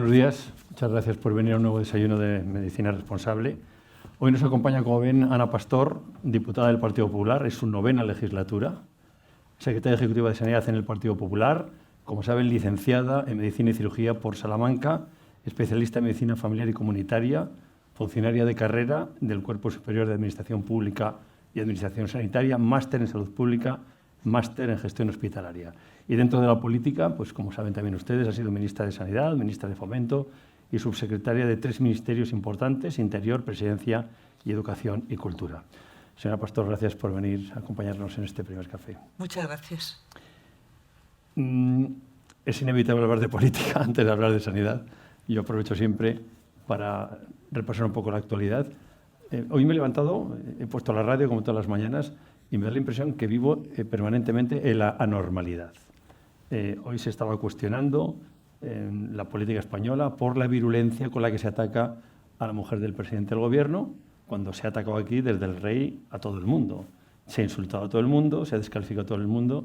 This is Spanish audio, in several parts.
Buenos días, muchas gracias por venir a un nuevo desayuno de Medicina Responsable. Hoy nos acompaña, como ven, Ana Pastor, diputada del Partido Popular, es su 9ª legislatura, secretaria ejecutiva de Sanidad en el Partido Popular, como saben, licenciada en Medicina y Cirugía por Salamanca, especialista en Medicina Familiar y Comunitaria, funcionaria de carrera del Cuerpo Superior de Administración Pública y Administración Sanitaria, máster en Salud Pública, máster en Gestión Hospitalaria. Y dentro de la política, pues como saben también ustedes, ha sido ministra de Sanidad, ministra de Fomento y subsecretaria de 3 ministerios importantes: Interior, Presidencia y Educación y Cultura. Señora Pastor, gracias por venir a acompañarnos en este primer café. Muchas gracias. Es inevitable hablar de política antes de hablar de sanidad. Yo aprovecho siempre para repasar un poco la actualidad. Hoy me he levantado, he puesto la radio como todas las mañanas y me da la impresión que vivo permanentemente en la anormalidad. Hoy se estaba cuestionando la política española por la virulencia con la que se ataca a la mujer del presidente del Gobierno, cuando se ha atacado aquí desde el rey a todo el mundo. Se ha insultado a todo el mundo, se ha descalificado a todo el mundo.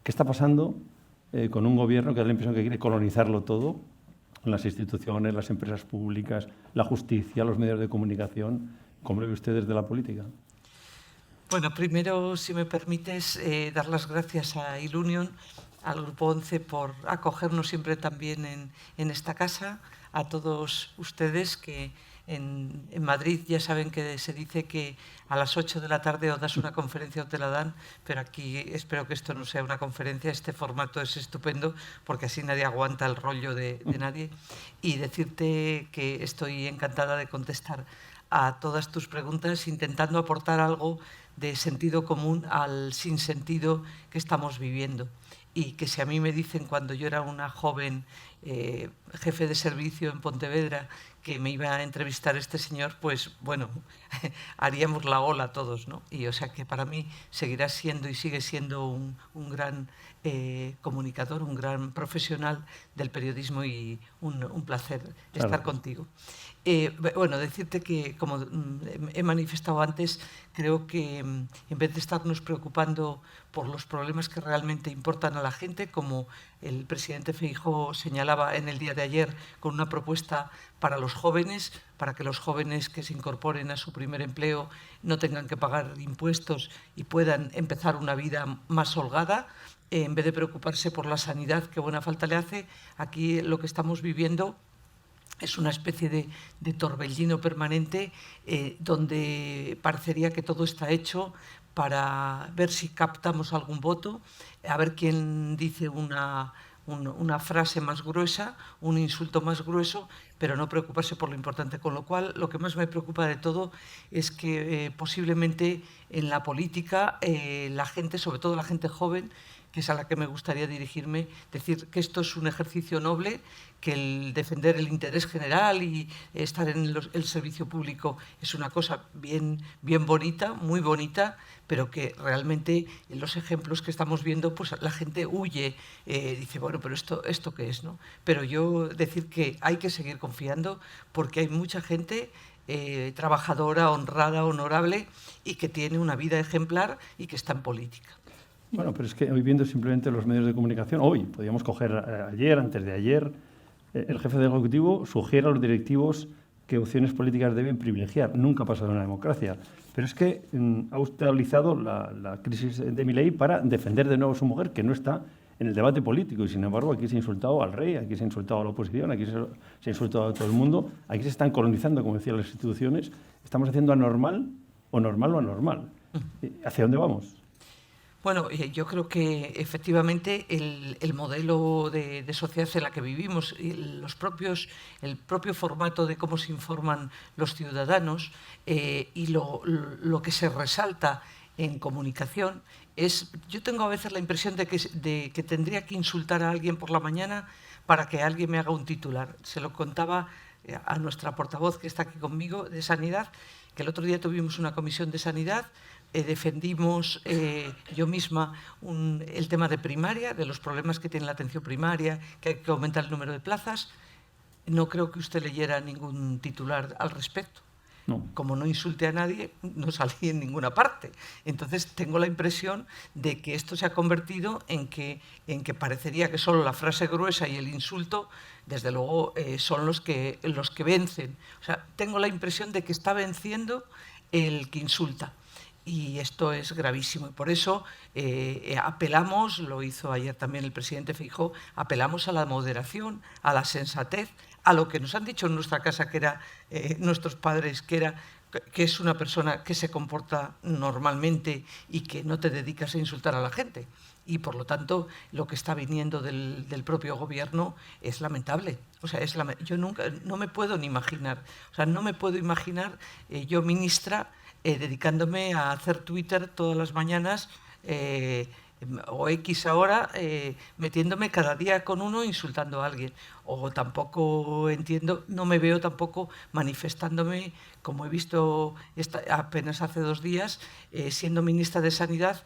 ¿Qué está pasando con un Gobierno que da la impresión que quiere colonizarlo todo? Las instituciones, las empresas públicas, la justicia, los medios de comunicación. ¿Cómo lo ve usted desde la política? Bueno, primero, si me permites, dar las gracias a Ilunion, al Grupo 11, por acogernos siempre también en esta casa, a todos ustedes que en Madrid ya saben que se dice que a las 8 de la tarde o das una conferencia o te la dan, pero aquí espero que esto no sea una conferencia. Este formato es estupendo porque así nadie aguanta el rollo de nadie. Y decirte que estoy encantada de contestar a todas tus preguntas, intentando aportar algo de sentido común al sinsentido que estamos viviendo. Y que si a mí me dicen, cuando yo era una joven jefe de servicio en Pontevedra, que me iba a entrevistar este señor, pues bueno, haríamos la ola todos, ¿no? Y o sea que para mí seguirá siendo y sigue siendo un gran comunicador, un gran profesional del periodismo y un placer estar contigo. Bueno, decirte que, como he manifestado antes, creo que en vez de estarnos preocupando por los problemas que realmente importan a la gente, como el presidente Feijóo señalaba en el día de ayer con una propuesta para los jóvenes, para que los jóvenes que se incorporen a su primer empleo no tengan que pagar impuestos y puedan empezar una vida más holgada, en vez de preocuparse por la sanidad, que buena falta le hace, aquí lo que estamos viviendo es una especie de torbellino permanente donde parecería que todo está hecho para ver si captamos algún voto, a ver quién dice una frase más gruesa, un insulto más grueso, pero no preocuparse por lo importante. Con lo cual, lo que más me preocupa de todo es que posiblemente en la política la gente, sobre todo la gente joven, que es a la que me gustaría dirigirme, decir que esto es un ejercicio noble, que el defender el interés general y estar en el servicio público es una cosa bien bonita, muy bonita, pero que realmente en los ejemplos que estamos viendo, pues la gente huye, dice, bueno, pero ¿esto qué es, no? Pero yo decir que hay que seguir confiando porque hay mucha gente trabajadora, honrada, honorable y que tiene una vida ejemplar y que está en política. Bueno, pero es que hoy, viendo simplemente los medios de comunicación, hoy podíamos coger ayer, antes de ayer, el jefe del Ejecutivo sugiere a los directivos qué opciones políticas deben privilegiar. Nunca ha pasado en una democracia. Pero es que ha utilizado la crisis de Milei para defender de nuevo a su mujer, que no está en el debate político. Y sin embargo, aquí se ha insultado al rey, aquí se ha insultado a la oposición, aquí se ha insultado a todo el mundo. Aquí se están colonizando, como decían las instituciones. Estamos haciendo anormal o normal o anormal. ¿Hacia dónde vamos? Bueno, yo creo que efectivamente el modelo de sociedad en la que vivimos y el propio formato de cómo se informan los ciudadanos y lo que se resalta en comunicación es... Yo tengo a veces la impresión de que tendría que insultar a alguien por la mañana para que alguien me haga un titular. Se lo contaba a nuestra portavoz, que está aquí conmigo, de Sanidad, que el otro día tuvimos una comisión de Sanidad. Defendimos yo misma el tema de primaria, de los problemas que tiene la atención primaria, que hay que aumentar el número de plazas. No creo que usted leyera ningún titular al respecto. No. Como no insulte a nadie, no salí en ninguna parte. Entonces tengo la impresión de que esto se ha convertido en que parecería que solo la frase gruesa y el insulto, desde luego, son los que vencen. O sea, tengo la impresión de que está venciendo el que insulta. Y esto es gravísimo. Y por eso apelamos, lo hizo ayer también el presidente Feijóo, apelamos a la moderación, a la sensatez, a lo que nos han dicho en nuestra casa, que era nuestros padres, que es una persona que se comporta normalmente y que no te dedicas a insultar a la gente. Y por lo tanto, lo que está viniendo del propio gobierno es lamentable. O sea, yo no me puedo ni imaginar. O sea, no me puedo imaginar yo, ministra, dedicándome a hacer Twitter todas las mañanas o X ahora, metiéndome cada día con uno insultando a alguien. O tampoco entiendo, no me veo tampoco manifestándome, como he visto apenas hace 2 días, siendo ministra de Sanidad,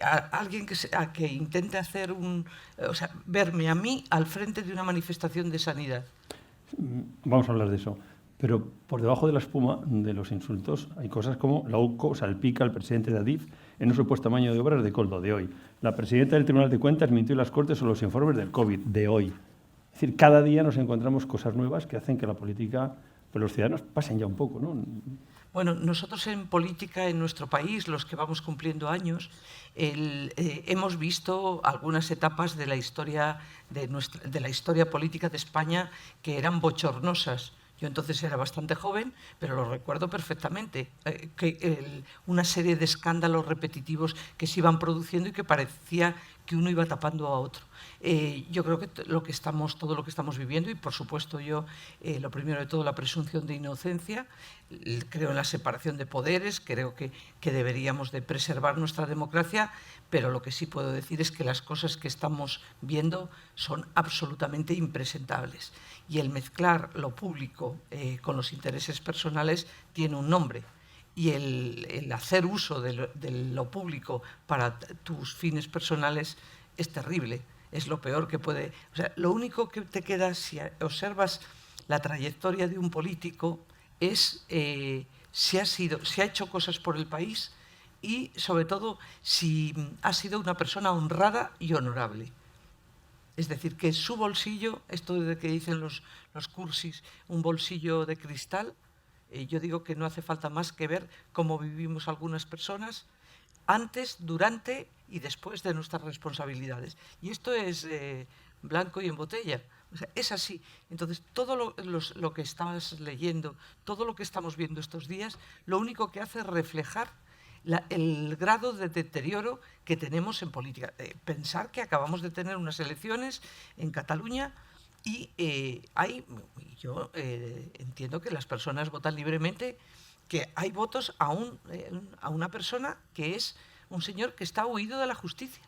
a alguien que intente hacer verme a mí al frente de una manifestación de sanidad. Vamos a hablar de eso. Pero por debajo de la espuma de los insultos hay cosas como la UCO salpica al presidente de Adif en un supuesto amaño de obras de Coldo, de hoy. La presidenta del Tribunal de Cuentas mintió en las Cortes sobre los informes del COVID, de hoy. Es decir, cada día nos encontramos cosas nuevas que hacen que la política, pues los ciudadanos pasen ya un poco, ¿no? Bueno, nosotros en política en nuestro país, los que vamos cumpliendo años, hemos visto algunas etapas de la historia de la historia política de España que eran bochornosas. Yo entonces era bastante joven, pero lo recuerdo perfectamente, una serie de escándalos repetitivos que se iban produciendo y que parecía que uno iba tapando a otro. Yo creo que todo lo que estamos viviendo, y por supuesto yo, lo primero de todo, la presunción de inocencia, creo en la separación de poderes, creo que deberíamos de preservar nuestra democracia, pero lo que sí puedo decir es que las cosas que estamos viendo son absolutamente impresentables. Y el mezclar lo público con los intereses personales tiene un nombre. Y el hacer uso de lo público para tus fines personales es terrible. Es lo peor que puede... O sea, lo único que te queda si observas la trayectoria de un político es si ha hecho cosas por el país y, sobre todo, si ha sido una persona honrada y honorable. Es decir, que su bolsillo, esto de que dicen los cursis, un bolsillo de cristal, yo digo que no hace falta más que ver cómo vivimos algunas personas antes, durante y después de nuestras responsabilidades. Y esto es blanco y en botella. O sea, es así. Entonces, todo lo que estabas leyendo, todo lo que estamos viendo estos días, lo único que hace es reflejar el grado de deterioro que tenemos en política. Pensar que acabamos de tener unas elecciones en Cataluña y yo entiendo que las personas votan libremente, que hay votos a una persona que es un señor que está huido de la justicia.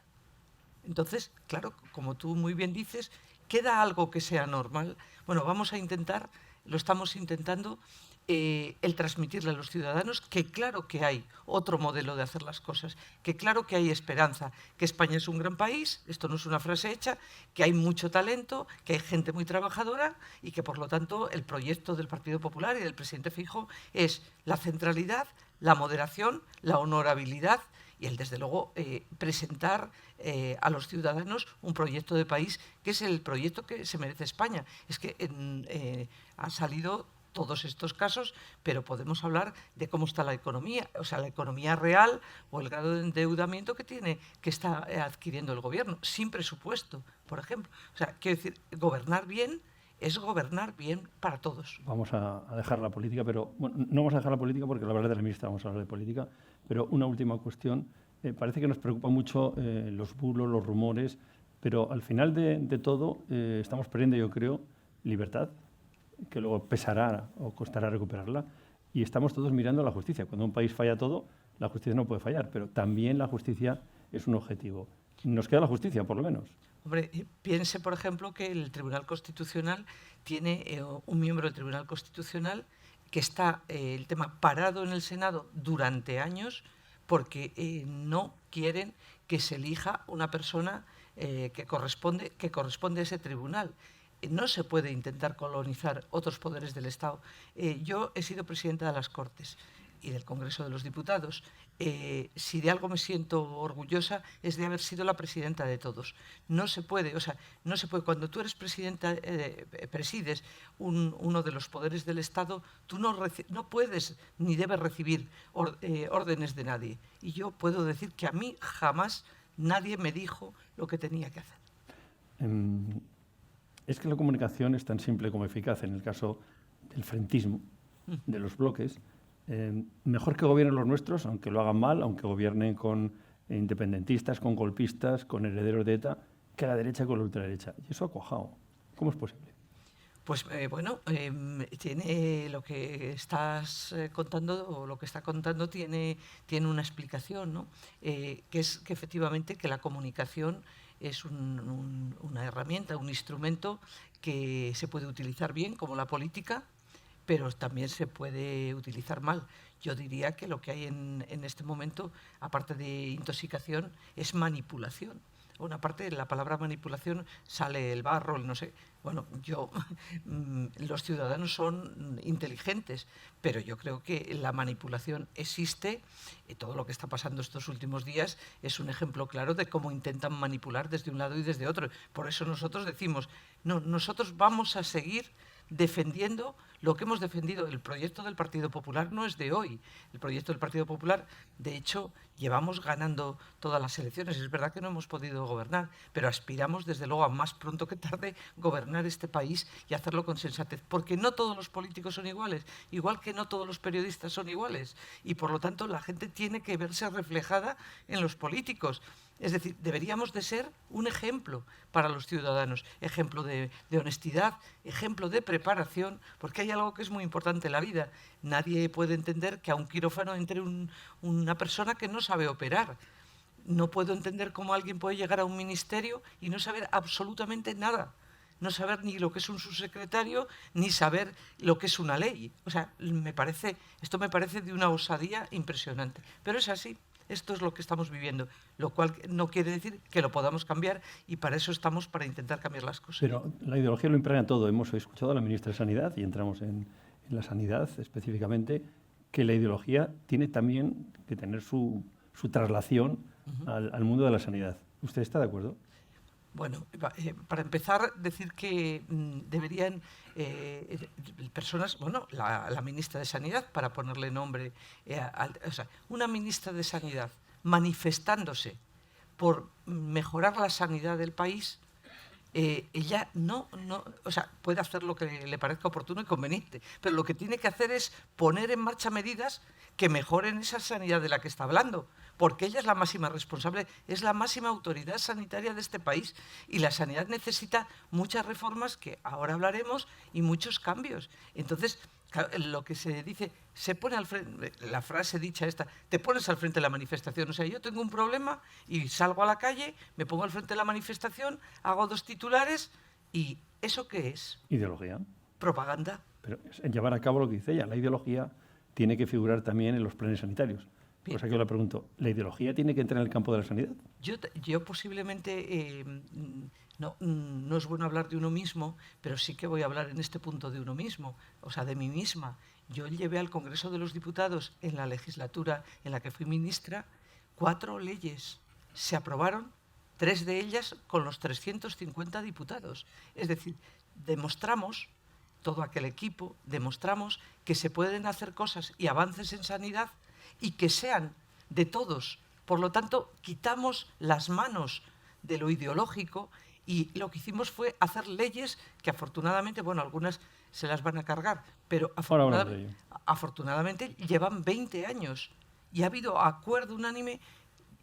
Entonces, claro, como tú muy bien dices, ¿queda algo que sea normal? Bueno, vamos a intentar, lo estamos intentando, el transmitirle a los ciudadanos que claro que hay otro modelo de hacer las cosas, que claro que hay esperanza, que España es un gran país, esto no es una frase hecha, que hay mucho talento, que hay gente muy trabajadora y que por lo tanto el proyecto del Partido Popular y del presidente Feijóo es la centralidad, la moderación, la honorabilidad y el, desde luego, presentar a los ciudadanos un proyecto de país que es el proyecto que se merece España. Es que ha salido todos estos casos, pero podemos hablar de cómo está la economía, o sea, la economía real o el grado de endeudamiento que está adquiriendo el gobierno, sin presupuesto, por ejemplo. O sea, quiero decir, gobernar bien es gobernar bien para todos. Vamos a dejar la política, pero bueno, no vamos a dejar la política porque al hablar de la ministra vamos a hablar de política, pero una última cuestión. Parece que nos preocupa mucho los bulos, los rumores, pero al final de todo estamos perdiendo, yo creo, libertad, que luego pesará o costará recuperarla, y estamos todos mirando a la justicia. Cuando un país falla todo, la justicia no puede fallar, pero también la justicia es un objetivo. Nos queda la justicia, por lo menos. Hombre, piense, por ejemplo, que el Tribunal Constitucional tiene un miembro del Tribunal Constitucional que está el tema parado en el Senado durante años porque no quieren que se elija una persona que corresponde a ese tribunal. no se puede intentar colonizar otros poderes del Estado. Yo he sido presidenta de las Cortes y del Congreso de los Diputados. Si de algo me siento orgullosa es de haber sido la presidenta de todos. No se puede, no se puede. Cuando tú eres presidenta, presides uno de los poderes del Estado, tú no puedes ni debes recibir órdenes de nadie. Y yo puedo decir que a mí jamás nadie me dijo lo que tenía que hacer. Es que la comunicación es tan simple como eficaz. En el caso del frentismo, de los bloques, mejor que gobiernen los nuestros, aunque lo hagan mal, aunque gobiernen con independentistas, con golpistas, con herederos de ETA, que la derecha con la ultraderecha. Y eso ha cuajado. ¿Cómo es posible? Pues tiene lo que estás contando, o lo que está contando tiene una explicación, ¿no? Que es que efectivamente que la comunicación es una herramienta, un instrumento que se puede utilizar bien, como la política, pero también se puede utilizar mal. Yo diría que lo que hay en este momento, aparte de intoxicación, es manipulación. Una parte de la palabra manipulación sale el barro, el no sé. Bueno, los ciudadanos son inteligentes, pero yo creo que la manipulación existe y todo lo que está pasando estos últimos días es un ejemplo claro de cómo intentan manipular desde un lado y desde otro. Por eso nosotros decimos, no, nosotros vamos a seguir defendiendo lo que hemos defendido. El proyecto del Partido Popular no es de hoy. El proyecto del Partido Popular, de hecho, llevamos ganando todas las elecciones. Es verdad que no hemos podido gobernar, pero aspiramos, desde luego, a más pronto que tarde, gobernar este país y hacerlo con sensatez. Porque no todos los políticos son iguales, igual que no todos los periodistas son iguales. Y, por lo tanto, la gente tiene que verse reflejada en los políticos. Es decir, deberíamos de ser un ejemplo para los ciudadanos, ejemplo de honestidad, ejemplo de preparación, porque hay algo que es muy importante en la vida. Nadie puede entender que a un quirófano entre una persona que no sabe operar. No puedo entender cómo alguien puede llegar a un ministerio y no saber absolutamente nada. No saber ni lo que es un subsecretario, ni saber lo que es una ley. O sea, esto me parece de una osadía impresionante. Pero es así. Esto es lo que estamos viviendo, lo cual no quiere decir que lo podamos cambiar, y para eso estamos, para intentar cambiar las cosas. Pero la ideología lo impregna todo. Hemos escuchado a la ministra de Sanidad, y entramos en la sanidad específicamente, que la ideología tiene también que tener su traslación al mundo de la sanidad. ¿Usted está de acuerdo? Bueno, para empezar, decir que deberían personas, la ministra de Sanidad, para ponerle nombre, una ministra de Sanidad manifestándose por mejorar la sanidad del país, ella puede hacer lo que le parezca oportuno y conveniente, pero lo que tiene que hacer es poner en marcha medidas que mejoren esa sanidad de la que está hablando, porque ella es la máxima responsable, es la máxima autoridad sanitaria de este país, y la sanidad necesita muchas reformas, que ahora hablaremos, y muchos cambios. Entonces, lo que se dice, se pone al frente, la frase dicha esta, te pones al frente de la manifestación. O sea, yo tengo un problema y salgo a la calle, me pongo al frente de la manifestación, hago 2 titulares, y ¿eso qué es? Ideología. Propaganda. Pero en llevar a cabo lo que dice ella, la ideología tiene que figurar también en los planes sanitarios. Por eso yo le pregunto, ¿la ideología tiene que entrar en el campo de la sanidad? Yo posiblemente, no es bueno hablar de uno mismo, pero sí que voy a hablar en este punto de uno mismo, o sea, de mí misma. Yo llevé al Congreso de los Diputados, en la legislatura en la que fui ministra, 4 leyes. Se aprobaron 3 de ellas con los 350 diputados. Es decir, demostramos, todo aquel equipo, demostramos que se pueden hacer cosas y avances en sanidad y que sean de todos. Por lo tanto, quitamos las manos de lo ideológico, y lo que hicimos fue hacer leyes que afortunadamente, algunas se las van a cargar, pero afortunadamente llevan 20 años y ha habido acuerdo unánime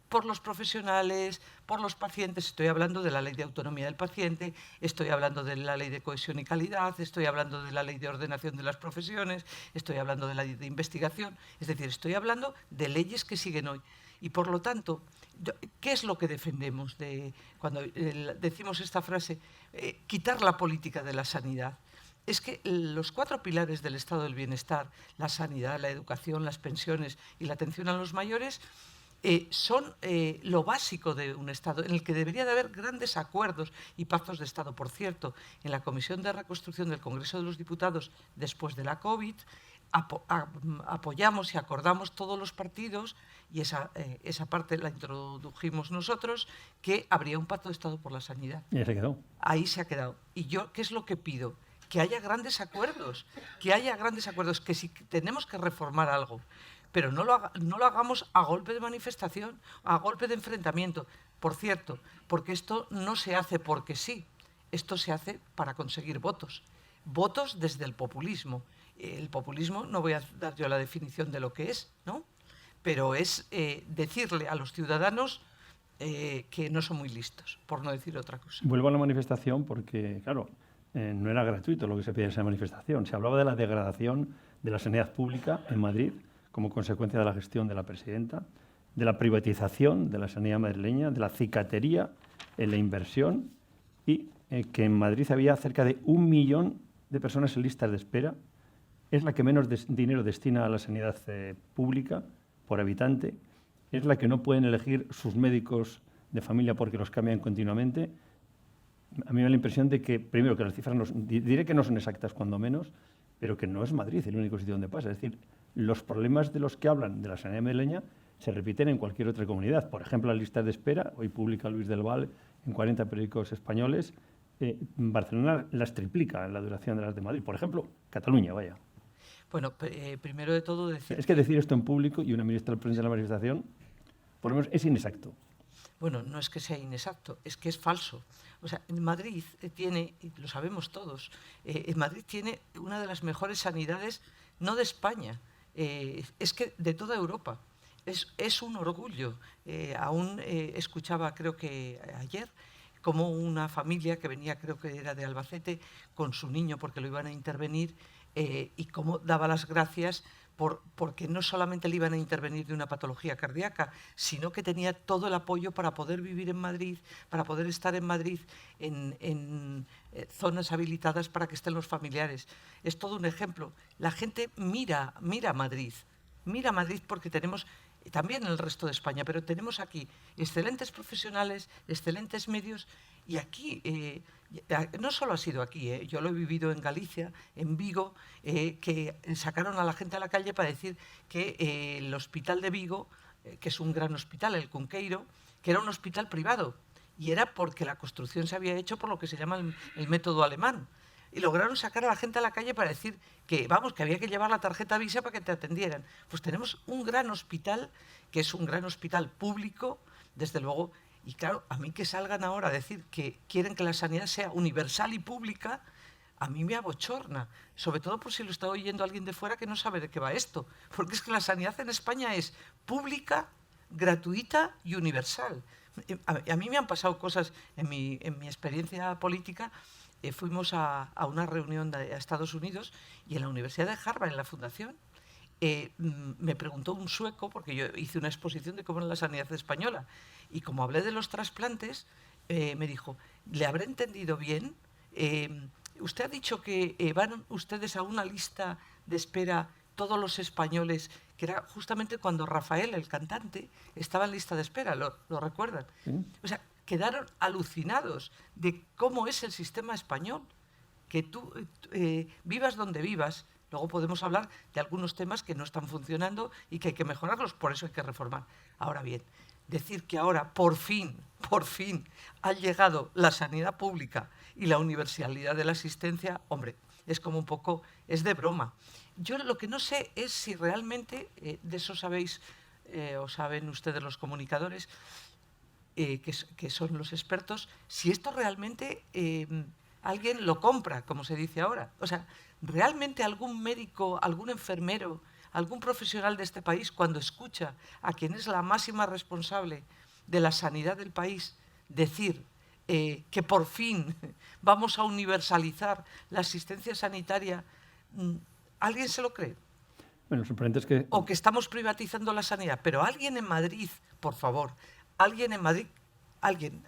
por los profesionales, por los pacientes. Estoy hablando de la Ley de Autonomía del Paciente, estoy hablando de la Ley de Cohesión y Calidad, estoy hablando de la Ley de Ordenación de las Profesiones, estoy hablando de la Ley de Investigación. Es decir, estoy hablando de leyes que siguen hoy. Y por lo tanto, ¿qué es lo que defendemos cuando decimos esta frase? Quitar la política de la sanidad. Es que los 4 pilares del estado del bienestar, la sanidad, la educación, las pensiones y la atención a los mayores, son lo básico de un Estado, en el que debería de haber grandes acuerdos y pactos de Estado. Por cierto, en la Comisión de Reconstrucción del Congreso de los Diputados, después de la COVID, apoyamos y acordamos todos los partidos, y esa parte la introdujimos nosotros, que habría un pacto de Estado por la sanidad. Y ahí se quedó. Ahí se ha quedado. ¿Y yo qué es lo que pido? Que haya grandes acuerdos, que si tenemos que reformar algo, pero no lo hagamos a golpe de manifestación, a golpe de enfrentamiento. Por cierto, porque esto no se hace porque sí, esto se hace para conseguir votos. Votos desde el populismo. El populismo, no voy a dar yo la definición de lo que es, ¿no? Pero es decirle a los ciudadanos que no son muy listos, por no decir otra cosa. Vuelvo a la manifestación porque, claro, no era gratuito lo que se pedía en esa manifestación. Se hablaba de la degradación de la sanidad pública en Madrid como consecuencia de la gestión de la presidenta, de la privatización de la sanidad madrileña, de la cicatería en la inversión y que en Madrid había cerca de 1 millón de personas en listas de espera. Es la que menos dinero destina a la sanidad pública por habitante. Es la que no pueden elegir sus médicos de familia porque los cambian continuamente. A mí me da la impresión de que, primero, que las cifras diré que no son exactas cuando menos, pero que no es Madrid el único sitio donde pasa. Es decir, los problemas de los que hablan de la sanidad madrileña se repiten en cualquier otra comunidad. Por ejemplo, las listas de espera, hoy publica Luis del Val en 40 periódicos españoles, Barcelona las triplica en la duración de las de Madrid. Por ejemplo, Cataluña, vaya. Bueno, primero de todo decir... Es que decir esto en público y una ministra de prensa en la manifestación, por lo menos es inexacto. Bueno, no es que sea inexacto, es que es falso. O sea, en Madrid tiene, y lo sabemos todos, en Madrid tiene una de las mejores sanidades, no de España, es que de toda Europa. Es un orgullo. Aún escuchaba, creo que ayer, como una familia que venía, creo que era de Albacete, con su niño porque lo iban a intervenir, y cómo daba las gracias porque no solamente le iban a intervenir de una patología cardíaca, sino que tenía todo el apoyo para poder vivir en Madrid, para poder estar en Madrid en zonas habilitadas para que estén los familiares. Es todo un ejemplo. La gente mira a Madrid porque tenemos, también en el resto de España, pero tenemos aquí excelentes profesionales, excelentes medios, y aquí, no solo ha sido aquí, yo lo he vivido en Galicia, en Vigo, que sacaron a la gente a la calle para decir que el hospital de Vigo, que es un gran hospital, el Cunqueiro, que era un hospital privado, y era porque la construcción se había hecho por lo que se llama el método alemán. Y lograron sacar a la gente a la calle para decir que, vamos, que había que llevar la tarjeta Visa para que te atendieran. Pues tenemos un gran hospital, que es un gran hospital público, desde luego. Y claro, a mí que salgan ahora a decir que quieren que la sanidad sea universal y pública, a mí me abochorna. Sobre todo por si lo está oyendo alguien de fuera que no sabe de qué va esto. Porque es que la sanidad en España es pública, gratuita y universal. A mí me han pasado cosas en mi experiencia política. Fuimos a una reunión a Estados Unidos y en la Universidad de Harvard, en la fundación, me preguntó un sueco, porque yo hice una exposición de cómo era la sanidad española, y como hablé de los trasplantes, me dijo, ¿le habré entendido bien? Usted ha dicho que van ustedes a una lista de espera todos los españoles, que era justamente cuando Rafael, el cantante, estaba en lista de espera, ¿lo recuerdan? ¿Sí? O sea, quedaron alucinados de cómo es el sistema español, que tú vivas donde vivas. Luego podemos hablar de algunos temas que no están funcionando y que hay que mejorarlos, por eso hay que reformar. Ahora bien, decir que ahora por fin ha llegado la sanidad pública y la universalidad de la asistencia, hombre, es como un poco, es de broma. Yo lo que no sé es si realmente, de eso sabéis, o saben ustedes los comunicadores, que son los expertos, si esto realmente alguien lo compra, como se dice ahora. O sea, realmente algún médico, algún enfermero, algún profesional de este país, cuando escucha a quien es la máxima responsable de la sanidad del país decir que por fin vamos a universalizar la asistencia sanitaria, ¿alguien se lo cree? Bueno, lo sorprendente es que... O que estamos privatizando la sanidad. Pero alguien en Madrid, por favor, alguien en Madrid, alguien,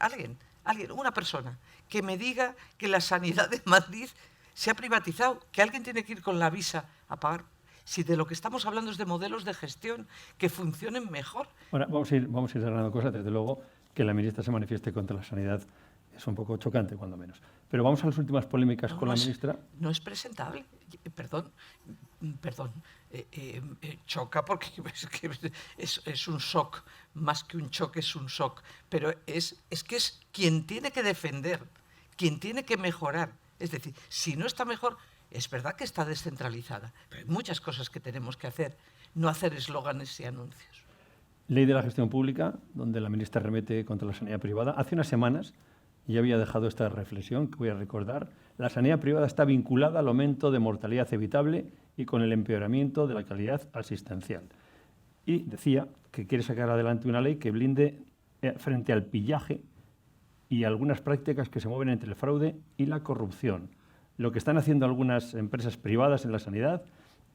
una persona, que me diga que la sanidad de Madrid se ha privatizado, que alguien tiene que ir con la Visa a pagar. Si de lo que estamos hablando es de modelos de gestión que funcionen mejor. Bueno, vamos a ir cerrando cosas. Desde luego, que la ministra se manifieste contra la sanidad es un poco chocante, cuando menos. Pero vamos a las últimas polémicas con la ministra. No es presentable. Perdón. Choca porque es un shock. Más que un choque, es un shock. Pero es que es quien tiene que defender, quien tiene que mejorar. Es decir, si no está mejor, es verdad que está descentralizada, pero hay muchas cosas que tenemos que hacer, no hacer eslóganes y anuncios. Ley de la gestión pública, donde la ministra remete contra la sanidad privada. Hace unas semanas ya había dejado esta reflexión que voy a recordar. La sanidad privada está vinculada al aumento de mortalidad evitable y con el empeoramiento de la calidad asistencial. Y decía que quiere sacar adelante una ley que blinde frente al pillaje y algunas prácticas que se mueven entre el fraude y la corrupción. Lo que están haciendo algunas empresas privadas en la sanidad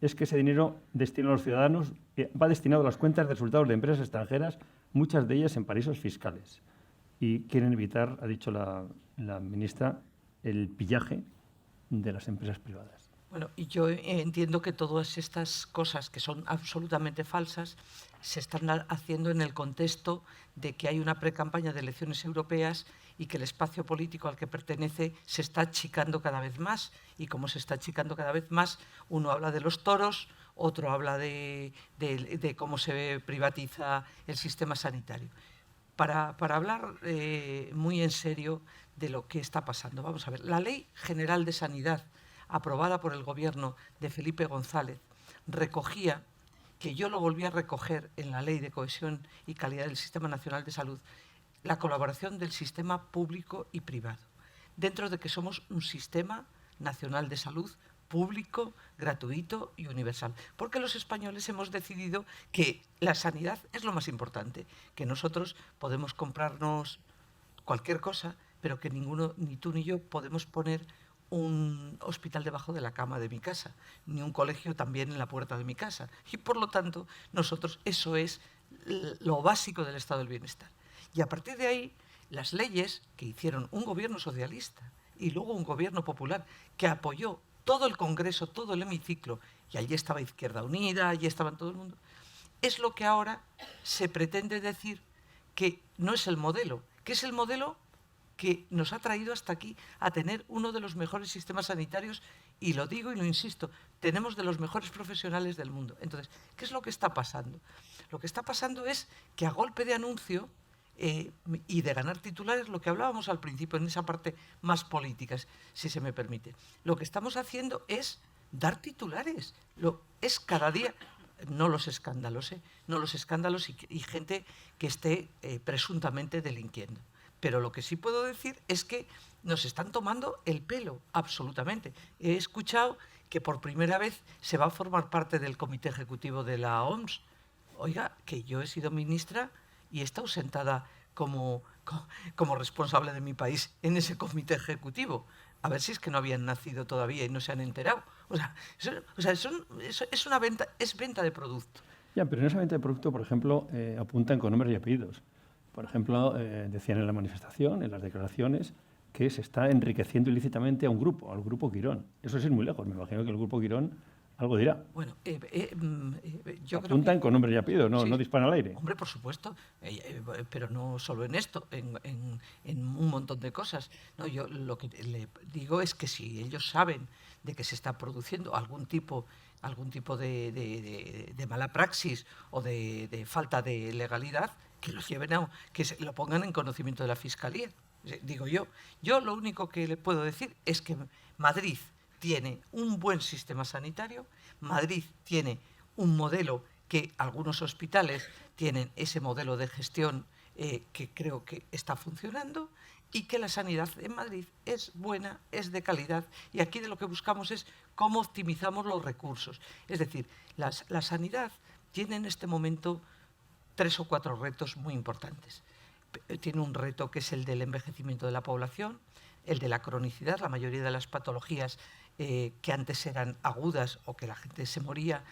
es que ese dinero destinado a los ciudadanos va destinado a las cuentas de resultados de empresas extranjeras, muchas de ellas en paraísos fiscales. Y quieren evitar, ha dicho la ministra, el pillaje de las empresas privadas. Bueno, y yo entiendo que todas estas cosas que son absolutamente falsas se están haciendo en el contexto de que hay una precampaña de elecciones europeas y que el espacio político al que pertenece se está achicando cada vez más. Y como se está achicando cada vez más, uno habla de los toros, otro habla de cómo se privatiza el sistema sanitario. Para hablar muy en serio de lo que está pasando. Vamos a ver, la Ley General de Sanidad, aprobada por el gobierno de Felipe González, recogía, que yo lo volví a recoger en la Ley de Cohesión y Calidad del Sistema Nacional de Salud, la colaboración del sistema público y privado, dentro de que somos un sistema nacional de salud público, gratuito y universal. Porque los españoles hemos decidido que la sanidad es lo más importante, que nosotros podemos comprarnos cualquier cosa, pero que ninguno, ni tú ni yo, podemos poner un hospital debajo de la cama de mi casa, ni un colegio también en la puerta de mi casa. Y por lo tanto, nosotros, eso es lo básico del estado del bienestar. Y a partir de ahí, las leyes que hicieron un gobierno socialista y luego un gobierno popular que apoyó todo el Congreso, todo el hemiciclo, y allí estaba Izquierda Unida, allí estaba todo el mundo, es lo que ahora se pretende decir que no es el modelo, que es el modelo que nos ha traído hasta aquí a tener uno de los mejores sistemas sanitarios, y lo digo y lo insisto, tenemos de los mejores profesionales del mundo. Entonces, ¿qué es lo que está pasando? Lo que está pasando es que a golpe de anuncio y de ganar titulares, lo que hablábamos al principio en esa parte más política, si se me permite, lo que estamos haciendo es dar titulares, es cada día, no los escándalos, no los escándalos y gente que esté presuntamente delinquiendo. Pero lo que sí puedo decir es que nos están tomando el pelo, absolutamente. He escuchado que por primera vez se va a formar parte del comité ejecutivo de la OMS. Oiga, que yo he sido ministra y he estado sentada como responsable de mi país en ese comité ejecutivo. A ver si es que no habían nacido todavía y no se han enterado. Es una venta, es venta de producto. Ya, pero en esa venta de producto, por ejemplo, apuntan con nombres y apellidos. Por ejemplo, decían en la manifestación, en las declaraciones, que se está enriqueciendo ilícitamente a un grupo, al Grupo Quirón. Eso es ir muy lejos. Me imagino que el Grupo Quirón algo dirá. Bueno, yo apuntan creo que, con nombre y apellido, no, sí, no disparan al aire. Hombre, por supuesto, pero no solo en esto, en un montón de cosas. No, yo lo que le digo es que si ellos saben de que se está produciendo algún tipo de mala praxis o de falta de legalidad, que lo lleven que lo pongan en conocimiento de la Fiscalía. Digo yo lo único que le puedo decir es que Madrid tiene un buen sistema sanitario, Madrid tiene un modelo que algunos hospitales tienen ese modelo de gestión que creo que está funcionando, y que la sanidad en Madrid es buena, es de calidad, y aquí de lo que buscamos es cómo optimizamos los recursos. Es decir, la sanidad tiene en este momento 3 o 4 retos muy importantes. Tiene un reto que es el del envejecimiento de la población, el de la cronicidad. La mayoría de las patologías que antes eran agudas o que la gente se moría,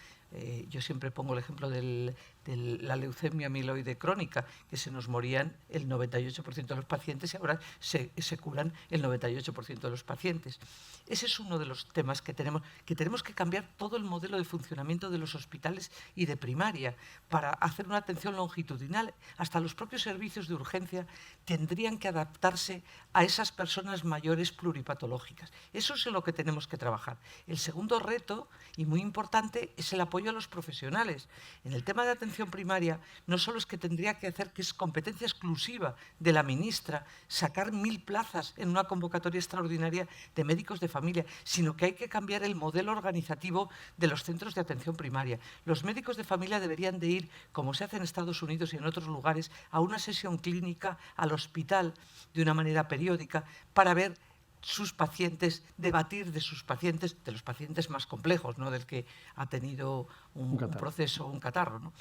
Yo siempre pongo el ejemplo de la leucemia amiloide crónica, que se nos morían el 98% de los pacientes y ahora se curan el 98% de los pacientes. Ese es uno de los temas que tenemos que cambiar todo el modelo de funcionamiento de los hospitales y de primaria para hacer una atención longitudinal. Hasta los propios servicios de urgencia tendrían que adaptarse a esas personas mayores pluripatológicas. Eso es en lo que tenemos que trabajar. El segundo reto, y muy importante, es el apoyo a los profesionales. En el tema de atención primaria, no solo es que tendría que hacer, que es competencia exclusiva de la ministra, sacar 1000 plazas en una convocatoria extraordinaria de médicos de familia, sino que hay que cambiar el modelo organizativo de los centros de atención primaria. Los médicos de familia deberían de ir, como se hace en Estados Unidos y en otros lugares, a una sesión clínica al hospital de una manera periódica para ver sus pacientes, debatir de sus pacientes, de los pacientes más complejos, no del que ha tenido un proceso, un catarro, ¿no?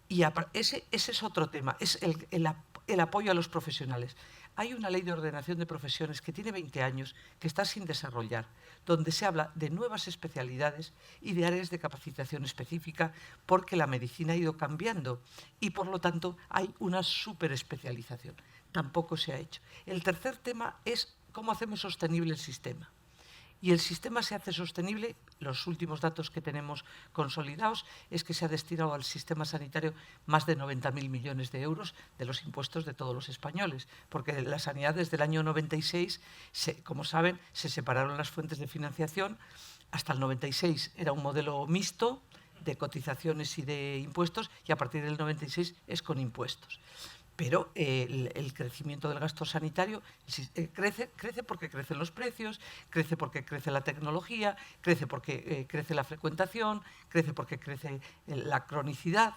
Y ese es otro tema, es el apoyo a los profesionales. Hay una ley de ordenación de profesiones que tiene 20 años, que está sin desarrollar, donde se habla de nuevas especialidades y de áreas de capacitación específica, porque la medicina ha ido cambiando y, por lo tanto, hay una superespecialización. Tampoco se ha hecho. El tercer tema es cómo hacemos sostenible el sistema. Y el sistema se hace sostenible, los últimos datos que tenemos consolidados es que se ha destinado al sistema sanitario más de 90.000 millones de euros de los impuestos de todos los españoles, porque la sanidad desde el año 96, como saben, se separaron las fuentes de financiación. Hasta el 96 era un modelo mixto de cotizaciones y de impuestos, y a partir del 96 es con impuestos. Pero el crecimiento del gasto sanitario crece porque crecen los precios, crece porque crece la tecnología, crece porque crece la frecuentación, crece porque crece la cronicidad,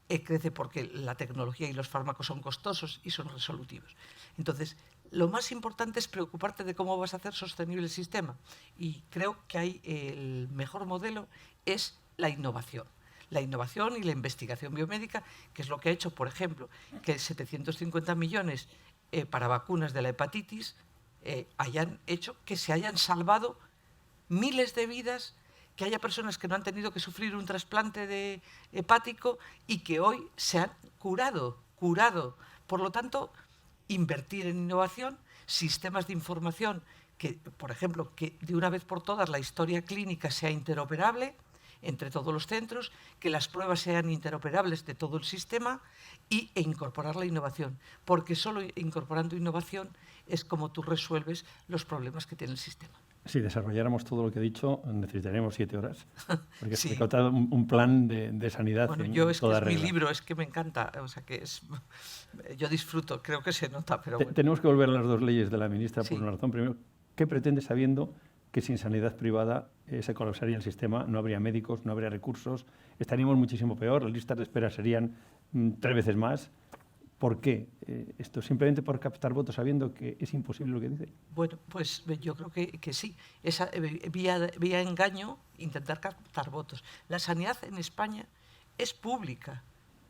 crece porque la tecnología y los fármacos son costosos y son resolutivos. Entonces, lo más importante es preocuparte de cómo vas a hacer sostenible el sistema. Y creo que el mejor modelo es la innovación. La innovación y la investigación biomédica, que es lo que ha hecho, por ejemplo, que 750 millones para vacunas de la hepatitis hayan hecho que se hayan salvado miles de vidas, que haya personas que no han tenido que sufrir un trasplante de hepático y que hoy se han curado. Por lo tanto, invertir en innovación, sistemas de información, que, por ejemplo, que de una vez por todas la historia clínica sea interoperable entre todos los centros, que las pruebas sean interoperables de todo el sistema e incorporar la innovación, porque solo incorporando innovación es como tú resuelves los problemas que tiene el sistema. Si desarrolláramos todo lo que he dicho, necesitaremos 7 horas, porque sí. Se ha contado un plan de sanidad. Bueno, yo es que es mi libro, es que me encanta, o sea que yo disfruto, creo que se nota, pero bueno. Tenemos que volver a las dos leyes de la ministra Sí. por una razón. Primero, ¿qué pretende sabiendo que sin sanidad privada se colapsaría el sistema, no habría médicos, no habría recursos, estaríamos muchísimo peor, las listas de espera serían 3 veces más? ¿Por qué? ¿Esto simplemente por captar votos sabiendo que es imposible lo que dice? Bueno, pues yo creo que sí. Esa vía engaño, intentar captar votos. La sanidad en España es pública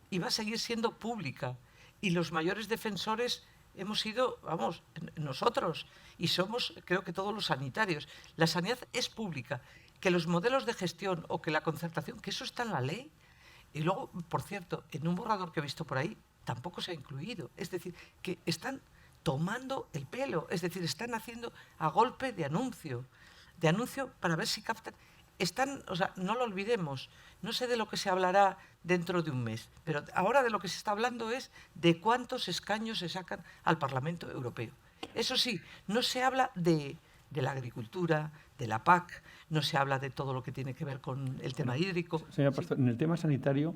y va a seguir siendo pública. Y los mayores defensores hemos sido, vamos, nosotros, y somos, creo que todos los sanitarios. La sanidad es pública. Que los modelos de gestión o que la concertación, que eso está en la ley. Y luego, por cierto, en un borrador que he visto por ahí, tampoco se ha incluido. Es decir, que están tomando el pelo, es decir, están haciendo a golpe de anuncio para ver si captan. O sea, no lo olvidemos, no sé de lo que se hablará dentro de un mes, pero ahora de lo que se está hablando es de cuántos escaños se sacan al Parlamento Europeo. Eso sí, no se habla de la agricultura, de la PAC, no se habla de todo lo que tiene que ver con el tema hídrico. Señor Pastor, en el tema sanitario,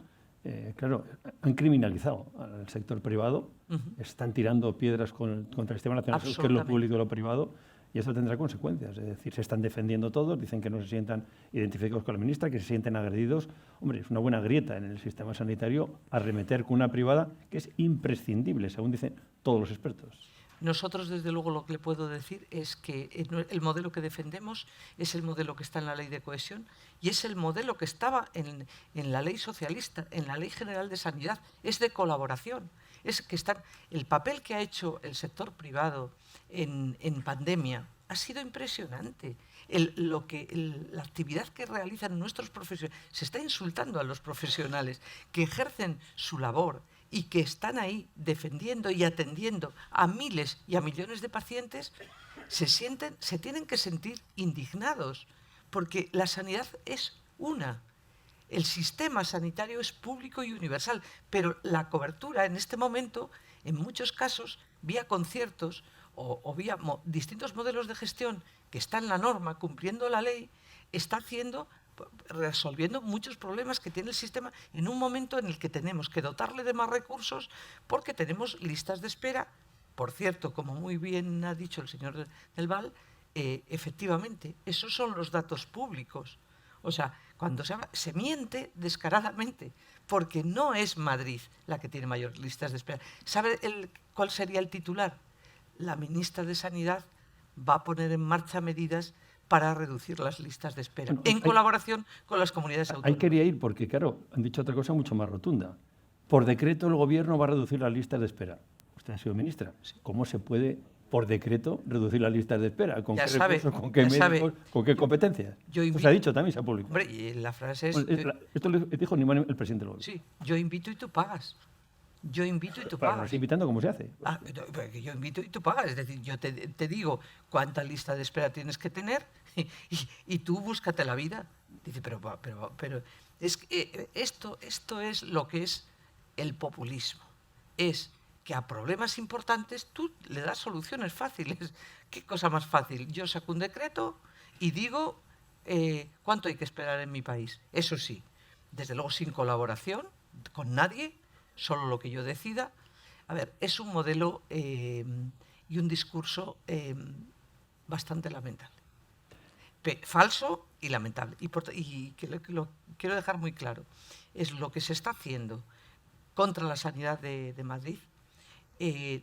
claro, han criminalizado al sector privado, están tirando piedras contra el Sistema Nacional de Salud, que es lo público y lo privado, y eso tendrá consecuencias. Es decir, se están defendiendo todos, dicen que no se sientan identificados con la ministra, que se sienten agredidos. Hombre, es una buena grieta en el sistema sanitario arremeter con una privada que es imprescindible, según dicen todos los expertos. Nosotros, desde luego, lo que le puedo decir es que el modelo que defendemos es el modelo que está en la Ley de Cohesión y es el modelo que estaba en la Ley Socialista, en la Ley General de Sanidad. Es de colaboración. Es que el papel que ha hecho el sector privado en pandemia, ha sido impresionante. La actividad que realizan nuestros profesionales, se está insultando a los profesionales que ejercen su labor y que están ahí defendiendo y atendiendo a miles y a millones de pacientes, se tienen que sentir indignados, porque la sanidad es una. El sistema sanitario es público y universal, pero la cobertura en este momento, en muchos casos, vía conciertos o vía distintos modelos de gestión que está en la norma, cumpliendo la ley, está resolviendo muchos problemas que tiene el sistema en un momento en el que tenemos que dotarle de más recursos porque tenemos listas de espera. Por cierto, como muy bien ha dicho el señor Del Val, efectivamente, esos son los datos públicos. O sea, cuando se miente descaradamente, porque no es Madrid la que tiene mayores listas de espera. ¿Sabe cuál sería el titular? La ministra de Sanidad va a poner en marcha medidas para reducir las listas de espera, en colaboración con las comunidades autónomas. Ahí quería ir porque, claro, han dicho otra cosa mucho más rotunda. Por decreto el Gobierno va a reducir las listas de espera. Usted ha sido ministra. ¿Cómo se puede, por decreto, reducir las listas de espera? ¿Con qué recursos, con qué médicos, con qué competencias? Se ha dicho también, se ha publicado. Hombre, y la frase es... Esto lo dijo ni más ni el presidente del Gobierno. Sí, yo invito y tú pagas. Yo invito y tú Pero pagas. no está invitando, ¿cómo se hace? Pero yo invito y tú pagas. Es decir, yo te digo cuánta lista de espera tienes que tener y tú búscate la vida. Dice, pero es que esto es lo que es el populismo. Es que a problemas importantes tú le das soluciones fáciles. ¿Qué cosa más fácil? Yo saco un decreto y digo cuánto hay que esperar en mi país. Eso sí, desde luego sin colaboración con nadie, solo lo que yo decida. A ver, es un modelo y un discurso bastante lamentable. Falso y lamentable. Y lo quiero dejar muy claro. Es lo que se está haciendo contra la sanidad de Madrid.